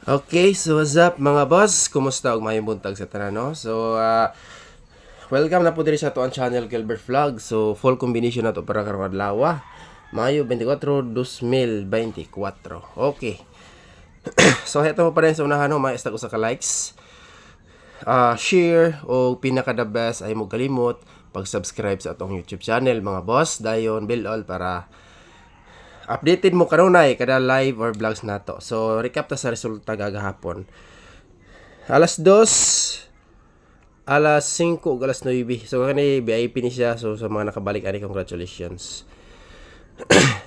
Okay, so what's up mga boss? Kumusta og mayong buntag sa tanan, no? So, welcome na po diri sa ato ang channel Gilbert Vlog. So, full combination na to para karong adlaw. Mayo 24, 2024. Okay. So, ito mo pa rin sa unahan, no? May ko sa ka-likes. Share o pinaka the best ay mo kalimot pag-subscribe sa atong YouTube channel mga boss. Dayon bell all para updated mo kanunay kada live or vlogs nato. So recap ta sa resulta gagahapon. Alas 2, alas 5 ug alas 9. So kani VIP ni siya. So sa mga nakabalik ani congratulations.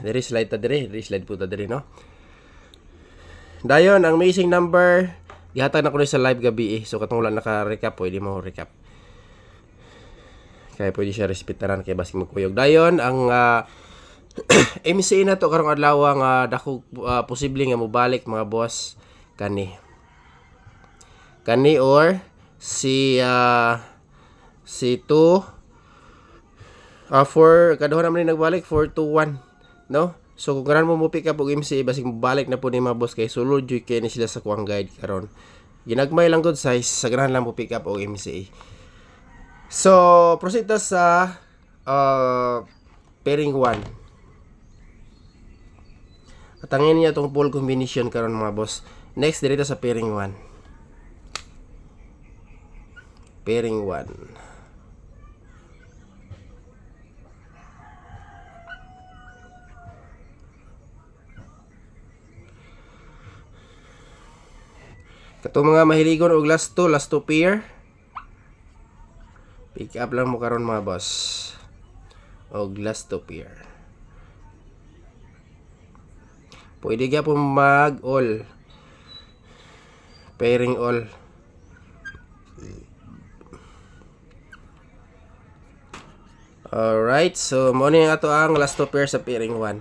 Diri slide ta diri, slide po ta diri, no. Dayon ang missing number gihatag na ko ni sa live gabi. So katong wala naka-recap pwede mo recap. Kaya pwede siya respetaran kay basig magkuyog. Dayon ang MCA na to karong adlaw nga dako posible nga mobalik mga boss kani or si 2 4 kaduha naman ni nagbalik 421, no. So kung garan mo pick up og MCA basig mobalik na po ni mga boss kay sulod jud kay ni sila sa kuang guide karon. Ginagmay lang good size sa ganahan lang mo pick up og MCA. So proceed ta sa pairing 1. Atangin niya itong full combination karon mga boss. Next, dito sa pairing 1. Pairing 1. Katong mga mahiligon og last 2 pair. Pick up lang mo karon mga boss. Og last 2 pair. Pwede ka po mag-all. Pairing all. Alright. So, muna yung ato ang last 2 pair sa pairing 1.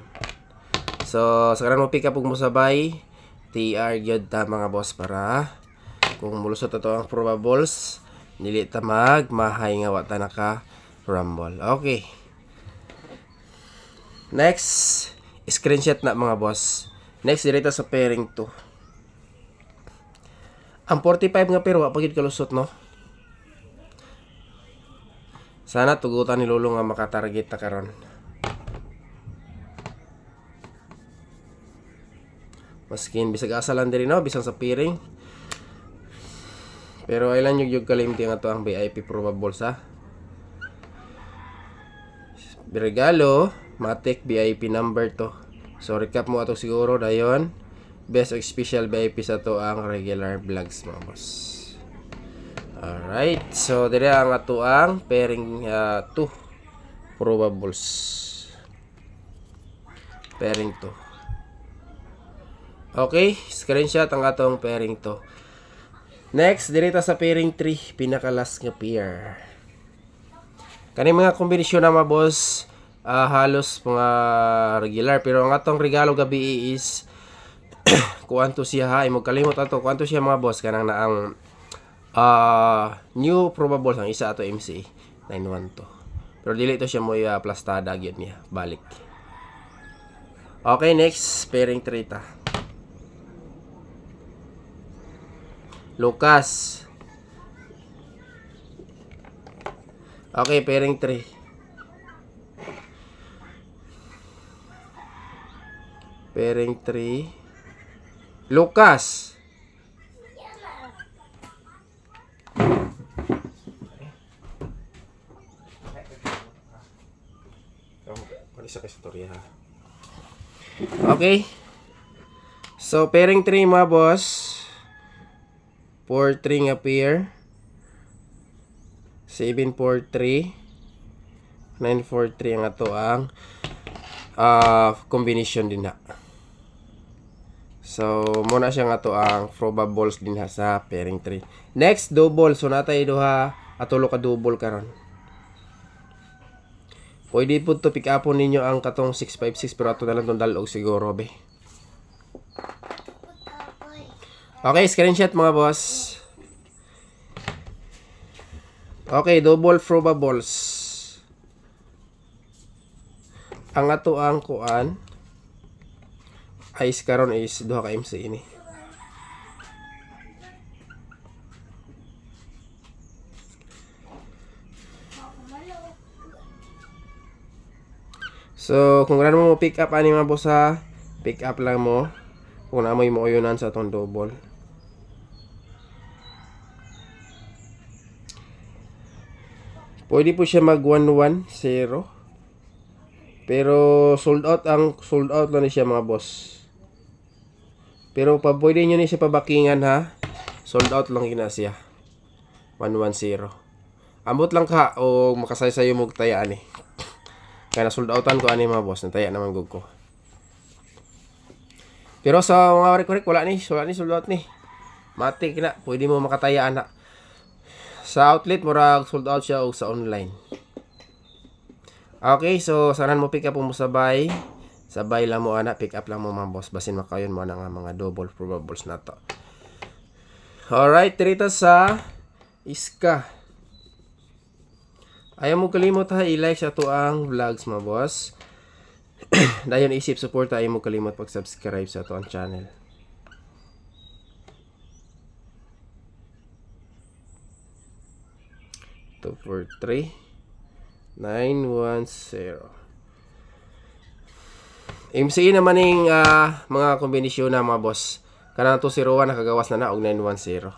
So, sa karan mo pick up mo sabay. TR gyud ta mga boss para kung mulusot ato ang probables, dili ta mahay nga wa ta naka rumble. Okay. Next, screenshot na mga boss. Next, dito sa pairing 2. Ang 45 nga pero pagid kalusot, no? Sana tugutan ni Lolo nga makatarget ta karon. Maskin bisag asa lang diri, no? Bisang sa pairing. Pero ilan yung kalimti nga to ang VIP probables, ha? Regalo, matik VIP number to. So recap mo ato siguro dayon. Best of special VIP sa to ang regular vlogs mga boss. Alright. So dire ang ato ang pairing 2 probables. Pairing 2. Okay, screenshot ang atong pairing 2. Next, direta sa pairing 3, pinakalas nga pair. Kani mga kombinasyon na mga boss, halos mga regular, pero ang atong regalo gabi is kuanto siya, ha, imong kalimot ato kuanto siya mga boss kanang naang new probables ang isa ato MC 912. Pero dili to siya mo plastada gyud niya balik. Okay, next pairing 3 ta. Lucas. Okay, pairing 3. Pairing 3. Lucas. Okay. So, pairing 3 mga boss. 4-3 nga pair. 7-4-3. 9-4-3 ang ato ang combination din na. So, muna siya nga to ang probables din ha sa pairing 3. Next, double. So, natay duha atulo ka double karon. Pwede po to pick up ninyo ang katong 656 pero ato na lang itong dalog siguro, be. Okay, screenshot mga boss. Okay, double probables. Ang ato ang kuan ice karon is duha ka MC ini. So kung ano mo pick up ani mga boss ha, pick up lang mo kung na mo uyunan sa tong double. Pwede po siya mag 110. Pero sold out lang ni siya mga boss. Pero pa pwede nyo ni siya pabakingan ha. Sold out lang gina siya. 110. Ambot lang ka o makasaysayo mo tayaan eh. Kaya sold outan ko ani mga boss, nataya naman gug ko. Pero sa mga rekorek wala ni sold out ni. Matik na, pwede mo makatayaan na. Sa outlet murag sold out siya o sa online. Okay, so saran mo pick up mo sabay. Sabay lang mo ana, pick up lang mo mga boss basin makayon mo na nga mga double probables na to. Alright, dirita sa Iska. Ayaw mo kalimot ha, i-like sa to ang vlogs mga boss. Dayon isip support, ayaw mo kalimot pag-subscribe sa to ang channel. Two, 4, 3, 910. MCE naman yung mga kombinasyon na mga boss. Kanang 201 nakagawas na og 910.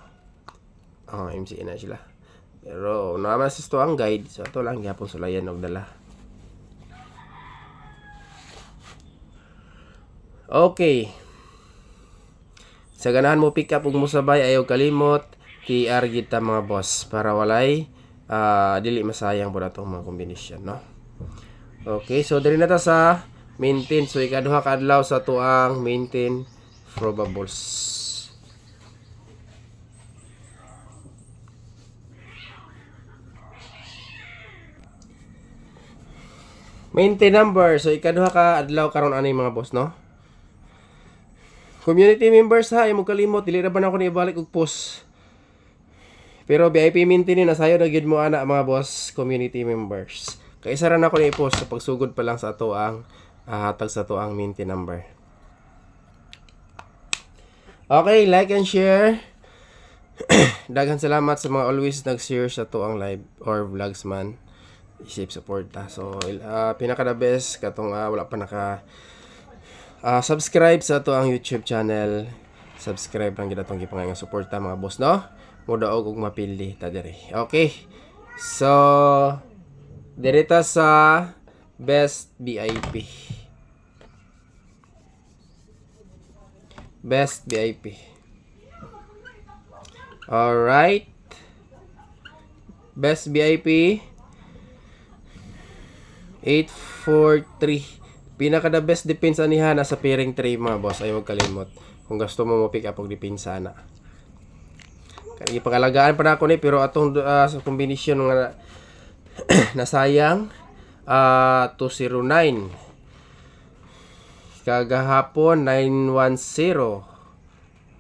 MCE na sila. Pero naman sa ito ang guide. So ito lang yapon sulayan og dala. Okay. Sa ganahan mo pick up ug musabay ayaw kalimot QR kita mga boss para walay dili masayang po na itong mga kombinasyon, no? Okay, so dali na ta sa maintain. So ikaduha ka adlaw sa tuang maintain probables. Maintain number. So ikaduha ka adlaw karon ani mga boss, no? Community members ha, imo kalimot dili ra ba na ako ni ibalik og post. Pero VIP maintain na sayo na gyud mo ana mga boss, community members. Kay isa ra na ako ni i-post sa pagsugod pa lang sa ato ang hatag sa to ang maintain number. Okay, like and share. Daghan salamat sa mga always nag-share sa to ang live or vlogs man. Isip support ta. So pinaka the best katong wala pa naka subscribe sa to ang YouTube channel. Subscribe lang gid atong gipangayong support ta mga boss, no? Mudaog og mapili ta diri. Okay. So direta sa best VIP. Best VIP. Alright. Best VIP 843. Pinaka the best depensa niha nasa pairing 3 mga boss. Ay wag kalimot. Kung gusto mo mo pick up og depensa na. Kaya pangalagaan pa na ako ni pero atong sa kombinasyon nga nasayang 209. Kagahapon 910.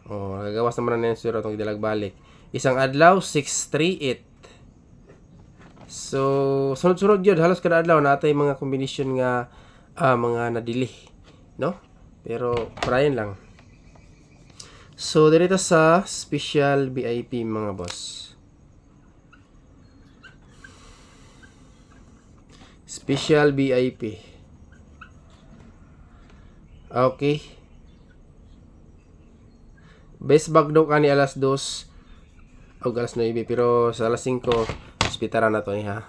Gagawas naman na 910 itong idalag-balik. Isang adlaw 638. So sunod-sunod yun halos kada adlaw natay mga kombinasyon nga mga nadili, no? Pero parayan lang. So dito sa special VIP mga boss. Special VIP. Okay. Best bagdok ani alas 2 o alas 9 pero sa alas 5 hospitaran na to ha.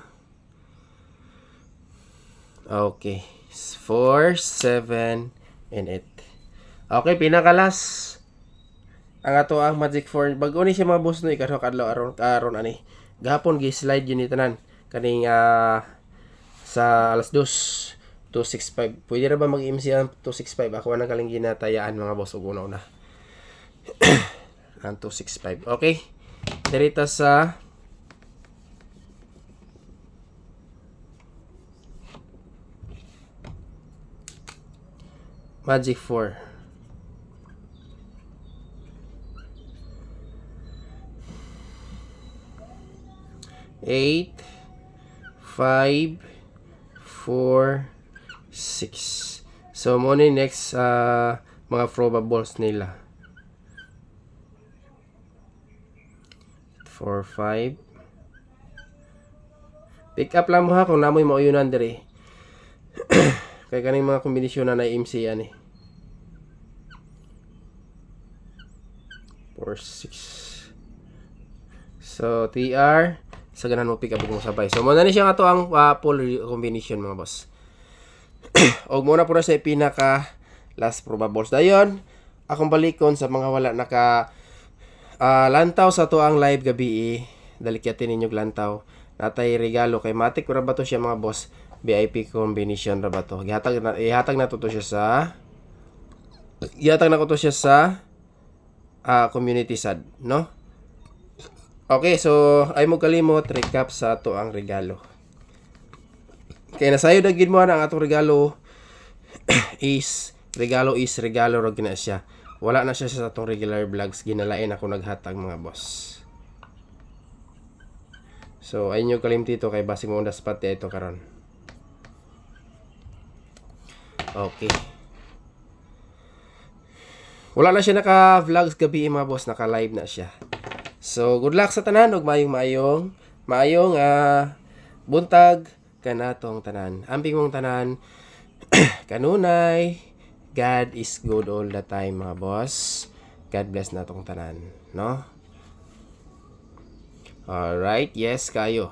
Okay. 4, 7, and 8. Okay, pinakalas ang ato ang Magic 4. Bago ni siya mga boss no ikadto kadlaw aron ani. Gahapon gi-slide yun ni tanan kaning sa alas 2 265. Pwede ra ba mag-MC ang 265? Ako na kaling ginatayaan mga boss ug una-una. Ang 265. Okay. Dirita sa Magic 4. 8, 5, 4, 6. So mo ni next mga probables nila. 4, 5. Pick up lang mo ha kung namoy mauyunan diri. Kaya kaning mga kombinasyon na MC yan eh. 4, 6. So, TR. Sa ganan mo pick up kung sabay. So, muna ni siya nga to ang full combination mga boss. O muna po na sa pinaka last probables. Dayon, akong balikon sa mga wala naka lantaw sa to ang live gabi. Dalikyatin ninyo lantaw. Natay regalo kay Matic ra ba to siya mga boss? VIP combination ra ba to? Ihatag na to siya sa community sad, no? Okay, so ay mo kalimot recap sa ato ang regalo. Kaya nasayo na gid mo ang atong regalo regalo ro gina siya. Wala na siya sa atong regular vlogs, ginalain ako naghatag mga boss. So ay nyo kalimtito kay basing mo das pati ito karon. Okay. Wala na siya naka-vlogs gabi mga boss, naka-live na siya. So, good luck sa tanan ug maayong buntag kanatong tanan. Amping mong tanan kanunay. God is good all the time mga boss. God bless natong tanan, no? Alright, yes kayo.